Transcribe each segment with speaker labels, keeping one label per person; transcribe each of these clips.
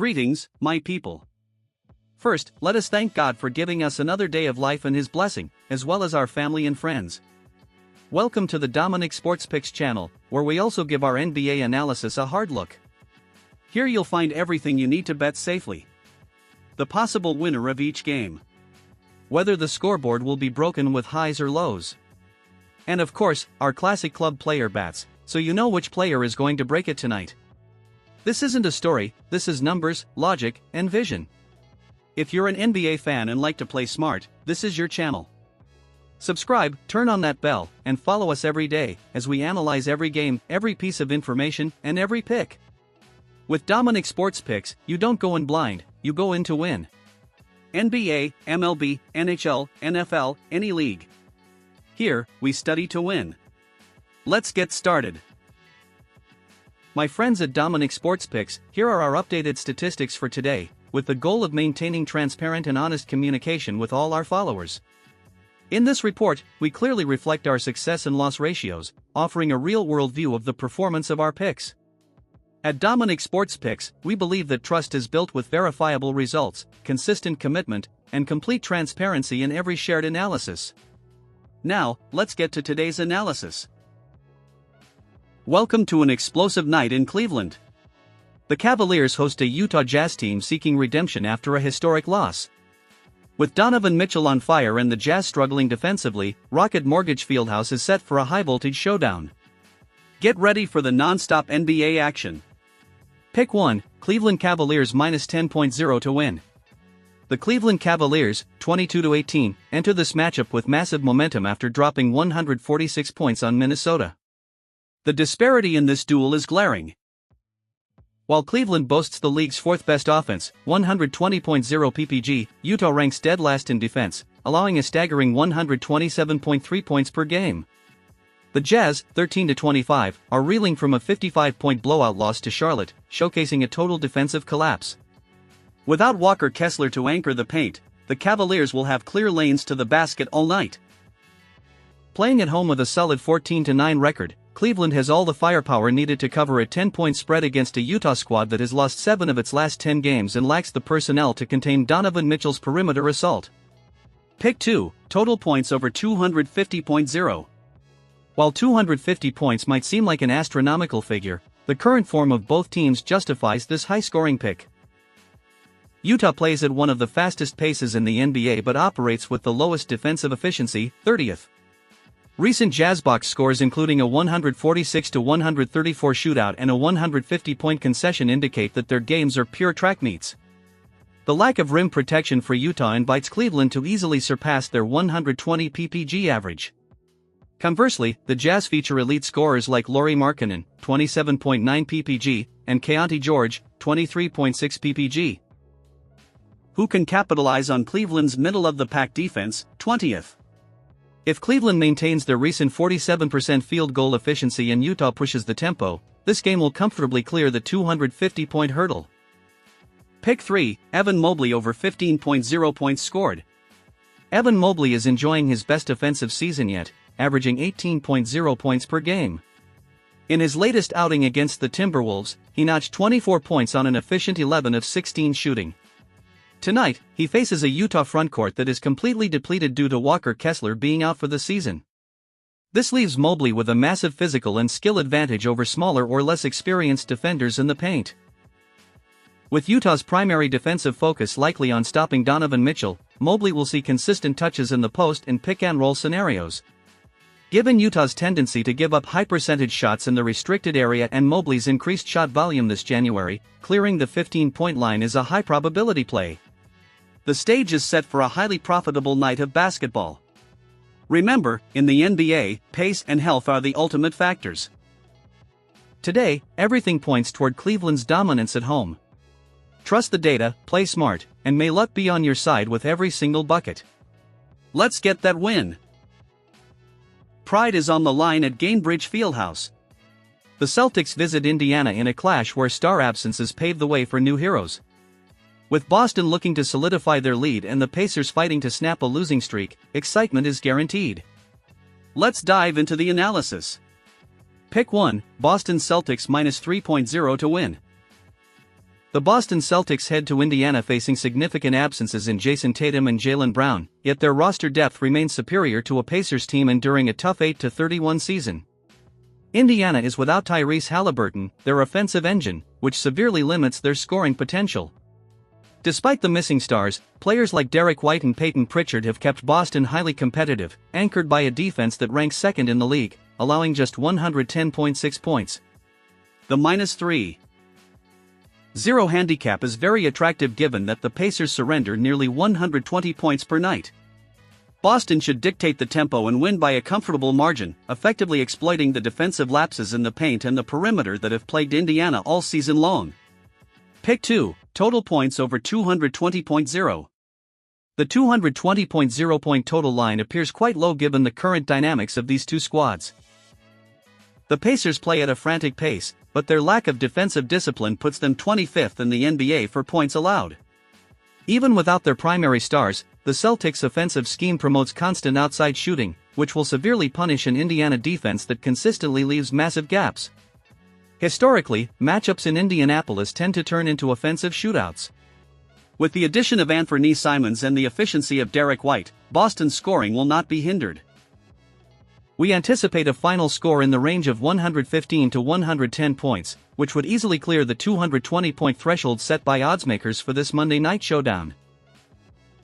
Speaker 1: Greetings, my people. First, let us thank God for giving us another day of life and His blessing, as well as our family and friends. Welcome to the Dominic Sports Picks channel, where we also give our NBA analysis a hard look. Here you'll find everything you need to bet safely. The possible winner of each game. Whether the scoreboard will be broken with highs or lows. And of course, our classic club player bats, so you know which player is going to break it tonight. This isn't a story, this is numbers, logic, and vision. If you're an NBA fan and like to play smart, this is your channel. Subscribe, turn on that bell, and follow us every day, as we analyze every game, every piece of information, and every pick. With Dominic Sports Picks, you don't go in blind, you go in to win. NBA, MLB, NHL, NFL, any league. Here, we study to win. Let's get started. My friends at Dominic Sports Picks, here are our updated statistics for today, with the goal of maintaining transparent and honest communication with all our followers. In this report, we clearly reflect our success and loss ratios, offering a real-world view of the performance of our picks. At Dominic Sports Picks, we believe that trust is built with verifiable results, consistent commitment, and complete transparency in every shared analysis. Now, let's get to today's analysis. Welcome to an explosive night in Cleveland. The Cavaliers host a Utah Jazz team seeking redemption after a historic loss. With Donovan Mitchell on fire and the Jazz struggling defensively, Rocket Mortgage Fieldhouse is set for a high-voltage showdown. Get ready for the non-stop NBA action. Pick 1, Cleveland Cavaliers minus 10.0 to win. The Cleveland Cavaliers, 22-18, enter this matchup with massive momentum after dropping 146 points on Minnesota. The disparity in this duel is glaring. While Cleveland boasts the league's fourth-best offense, 120.0 ppg, Utah ranks dead last in defense, allowing a staggering 127.3 points per game. The Jazz, 13-25, are reeling from a 55-point blowout loss to Charlotte, showcasing a total defensive collapse. Without Walker Kessler to anchor the paint, the Cavaliers will have clear lanes to the basket all night. Playing at home with a solid 14-9 record, Cleveland has all the firepower needed to cover a 10-point spread against a Utah squad that has lost 7 of its last 10 games and lacks the personnel to contain Donovan Mitchell's perimeter assault. Pick 2, total points over 250.0. While 250 points might seem like an astronomical figure, the current form of both teams justifies this high-scoring pick. Utah plays at one of the fastest paces in the NBA but operates with the lowest defensive efficiency, 30th. Recent Jazz box scores including a 146-134 shootout and a 150-point concession indicate that their games are pure track meets. The lack of rim protection for Utah invites Cleveland to easily surpass their 120 ppg average. Conversely, the Jazz feature elite scorers like Lauri Markkanen, 27.9 ppg, and Keontae George, 23.6 ppg. Who can capitalize on Cleveland's middle-of-the-pack defense, 20th? If Cleveland maintains their recent 47% field goal efficiency and Utah pushes the tempo, this game will comfortably clear the 250-point hurdle. Pick 3, Evan Mobley over 15.0 points scored. Evan Mobley is enjoying his best offensive season yet, averaging 18.0 points per game. In his latest outing against the Timberwolves, he notched 24 points on an efficient 11 of 16 shooting. Tonight, he faces a Utah frontcourt that is completely depleted due to Walker Kessler being out for the season. This leaves Mobley with a massive physical and skill advantage over smaller or less experienced defenders in the paint. With Utah's primary defensive focus likely on stopping Donovan Mitchell, Mobley will see consistent touches in the post and pick-and-roll scenarios. Given Utah's tendency to give up high-percentage shots in the restricted area and Mobley's increased shot volume this January, clearing the 15-point line is a high-probability play. The stage is set for a highly profitable night of basketball. Remember, in the NBA, pace and health are the ultimate factors. Today, everything points toward Cleveland's dominance at home. Trust the data, play smart, and may luck be on your side with every single bucket. Let's get that win. Pride is on the line at Gainbridge Fieldhouse. The Celtics visit Indiana in a clash where star absences pave the way for new heroes. With Boston looking to solidify their lead and the Pacers fighting to snap a losing streak, excitement is guaranteed. Let's dive into the analysis. Pick 1, Boston Celtics minus 3.0 to win. The Boston Celtics head to Indiana facing significant absences in Jason Tatum and Jaylen Brown, yet their roster depth remains superior to a Pacers team enduring a tough 8-31 season. Indiana is without Tyrese Halliburton, their offensive engine, which severely limits their scoring potential. Despite the missing stars, players like Derek White and Peyton Pritchard have kept Boston highly competitive, anchored by a defense that ranks second in the league, allowing just 110.6 points. The -3.0 handicap is very attractive given that the Pacers surrender nearly 120 points per night. Boston should dictate the tempo and win by a comfortable margin, effectively exploiting the defensive lapses in the paint and the perimeter that have plagued Indiana all season long. Pick 2, total points over 220.0. The 220.0 point total line appears quite low given the current dynamics of these two squads. The Pacers play at a frantic pace, but their lack of defensive discipline puts them 25th in the NBA for points allowed. Even without their primary stars, the Celtics' offensive scheme promotes constant outside shooting, which will severely punish an Indiana defense that consistently leaves massive gaps. Historically, matchups in Indianapolis tend to turn into offensive shootouts. With the addition of Anthony Simons and the efficiency of Derek White, Boston's scoring will not be hindered. We anticipate a final score in the range of 115 to 110 points, which would easily clear the 220-point threshold set by oddsmakers for this Monday night showdown.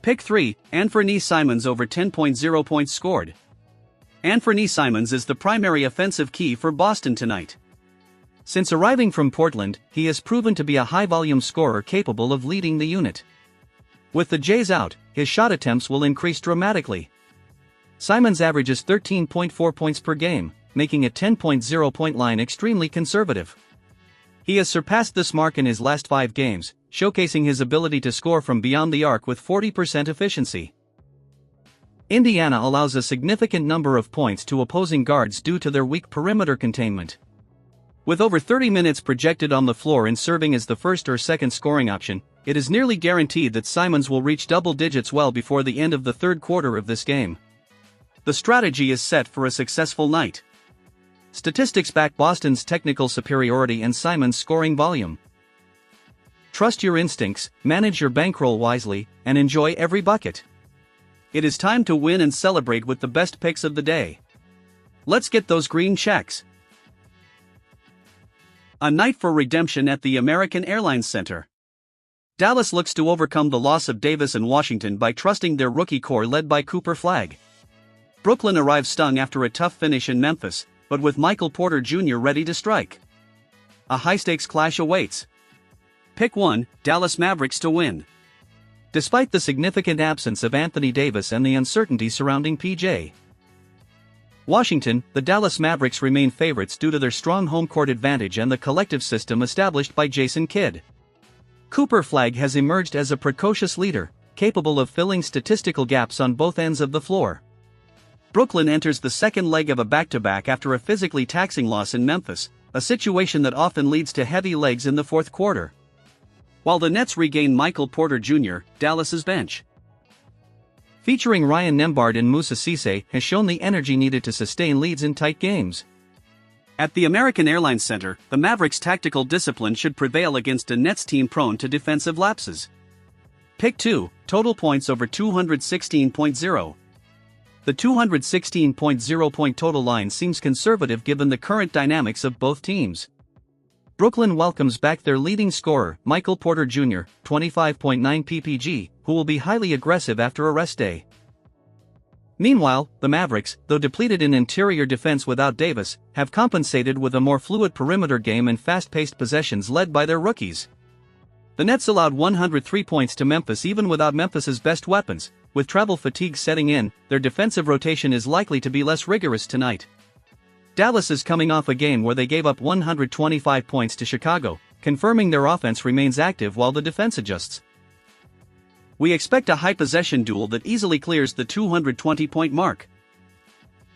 Speaker 1: Pick 3, Anthony Simons over 10.0 points scored. Anthony Simons is the primary offensive key for Boston tonight. Since arriving from Portland, he has proven to be a high-volume scorer capable of leading the unit. With the Jays out, his shot attempts will increase dramatically. Simons averages 13.4 points per game, making a 10.0 point line extremely conservative. He has surpassed this mark in his last 5 games, showcasing his ability to score from beyond the arc with 40% efficiency. Indiana allows a significant number of points to opposing guards due to their weak perimeter containment. With over 30 minutes projected on the floor and serving as the first or second scoring option, it is nearly guaranteed that Simons will reach double digits well before the end of the third quarter of this game. The strategy is set for a successful night. Statistics back Boston's technical superiority and Simons' scoring volume. Trust your instincts, manage your bankroll wisely, and enjoy every bucket. It is time to win and celebrate with the best picks of the day. Let's get those green checks. A night for redemption at the American Airlines Center. Dallas looks to overcome the loss of Davis and Washington by trusting their rookie core led by Cooper Flagg. Brooklyn arrives stung after a tough finish in Memphis, but with Michael Porter Jr. ready to strike. A high-stakes clash awaits. Pick 1, Dallas Mavericks to win. Despite the significant absence of Anthony Davis and the uncertainty surrounding PJ Washington, the Dallas Mavericks remain favorites due to their strong home court advantage and the collective system established by Jason Kidd. Cooper Flagg has emerged as a precocious leader, capable of filling statistical gaps on both ends of the floor. Brooklyn enters the second leg of a back-to-back after a physically taxing loss in Memphis, a situation that often leads to heavy legs in the fourth quarter. While the Nets regain Michael Porter Jr., Dallas's bench, featuring Ryan Nembhard and Moussa Cisse, has shown the energy needed to sustain leads in tight games. At the American Airlines Center, the Mavericks' tactical discipline should prevail against a Nets team prone to defensive lapses. Pick 2, total points over 216.0. The 216.0 point total line seems conservative given the current dynamics of both teams. Brooklyn welcomes back their leading scorer, Michael Porter Jr., 25.9 ppg, who will be highly aggressive after a rest day. Meanwhile, the Mavericks, though depleted in interior defense without Davis, have compensated with a more fluid perimeter game and fast-paced possessions led by their rookies. The Nets allowed 103 points to Memphis even without Memphis's best weapons. With travel fatigue setting in, their defensive rotation is likely to be less rigorous tonight. Dallas is coming off a game where they gave up 125 points to Chicago, confirming their offense remains active while the defense adjusts. We expect a high-possession duel that easily clears the 220-point mark.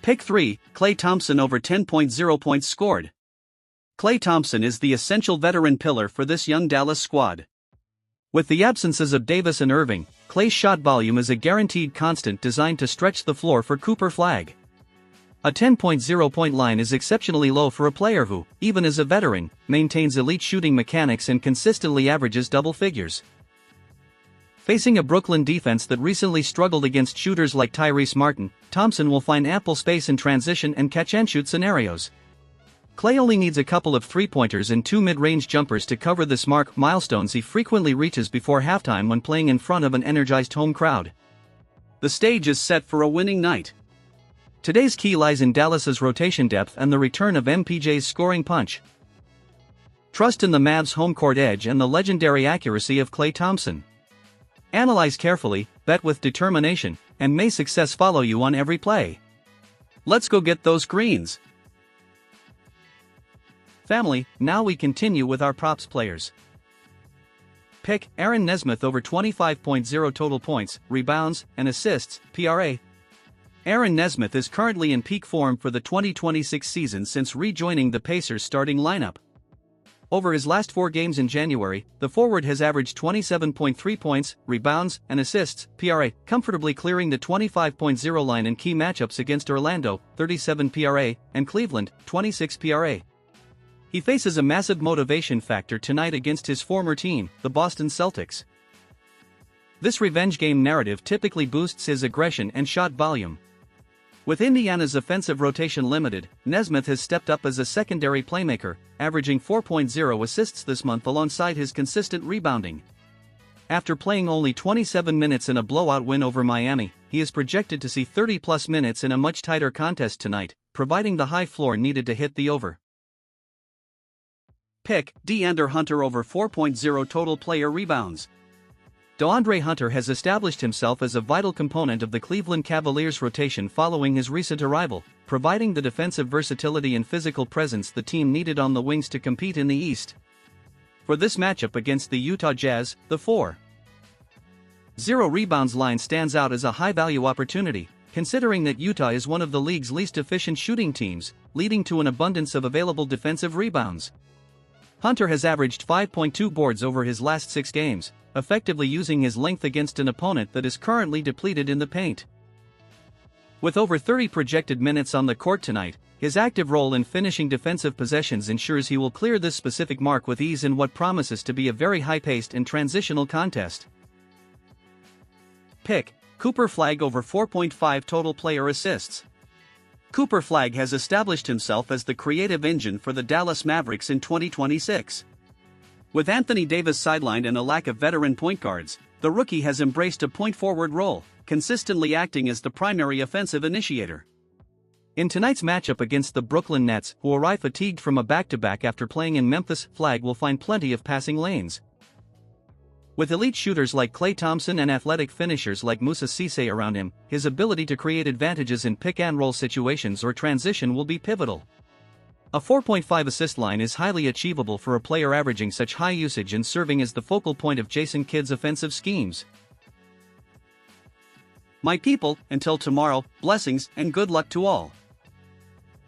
Speaker 1: Pick 3, Klay Thompson over 10.0 points scored. Klay Thompson is the essential veteran pillar for this young Dallas squad. With the absences of Davis and Irving, Klay's shot volume is a guaranteed constant designed to stretch the floor for Cooper Flagg. A 10.0-point line is exceptionally low for a player who, even as a veteran, maintains elite shooting mechanics and consistently averages double figures. Facing a Brooklyn defense that recently struggled against shooters like Tyrese Martin, Thompson will find ample space in transition and catch-and-shoot scenarios. Klay only needs a couple of three-pointers and 2 mid-range jumpers to cover this milestones he frequently reaches before halftime when playing in front of an energized home crowd. The stage is set for a winning night. Today's key lies in Dallas's rotation depth and the return of MPJ's scoring punch. Trust in the Mavs' home court edge and the legendary accuracy of Klay Thompson. Analyze carefully, bet with determination, and may success follow you on every play. Let's go get those greens. Family, now we continue with our props players. Pick Aaron Nesmith over 25.0 total points, rebounds, and assists, PRA. Aaron Nesmith is currently in peak form for the 2026 season since rejoining the Pacers' starting lineup. Over his last 4 games in January, the forward has averaged 27.3 points, rebounds, and assists, PRA, comfortably clearing the 25.0 line in key matchups against Orlando, 37 PRA, and Cleveland, 26 PRA. He faces a massive motivation factor tonight against his former team, the Boston Celtics. This revenge game narrative typically boosts his aggression and shot volume. With Indiana's offensive rotation limited, Nesmith has stepped up as a secondary playmaker, averaging 4.0 assists this month alongside his consistent rebounding. After playing only 27 minutes in a blowout win over Miami, he is projected to see 30-plus minutes in a much tighter contest tonight, providing the high floor needed to hit the over. Pick DeAndre Hunter over 4.0 total player rebounds. DeAndre Hunter has established himself as a vital component of the Cleveland Cavaliers' rotation following his recent arrival, providing the defensive versatility and physical presence the team needed on the wings to compete in the East. For this matchup against the Utah Jazz, the 4.0 rebounds line stands out as a high-value opportunity, considering that Utah is one of the league's least efficient shooting teams, leading to an abundance of available defensive rebounds. Hunter has averaged 5.2 boards over his last 6 games, effectively using his length against an opponent that is currently depleted in the paint. With over 30 projected minutes on the court tonight, his active role in finishing defensive possessions ensures he will clear this specific mark with ease in what promises to be a very high-paced and transitional contest. Pick Cooper Flagg over 4.5 total player assists. Cooper Flagg has established himself as the creative engine for the Dallas Mavericks in 2026. With Anthony Davis sidelined and a lack of veteran point guards, the rookie has embraced a point-forward role, consistently acting as the primary offensive initiator. In tonight's matchup against the Brooklyn Nets, who arrive fatigued from a back-to-back after playing in Memphis, Flagg will find plenty of passing lanes. With elite shooters like Klay Thompson and athletic finishers like Moussa Cisse around him, his ability to create advantages in pick-and-roll situations or transition will be pivotal. A 4.5 assist line is highly achievable for a player averaging such high usage and serving as the focal point of Jason Kidd's offensive schemes. My people, until tomorrow, blessings and good luck to all.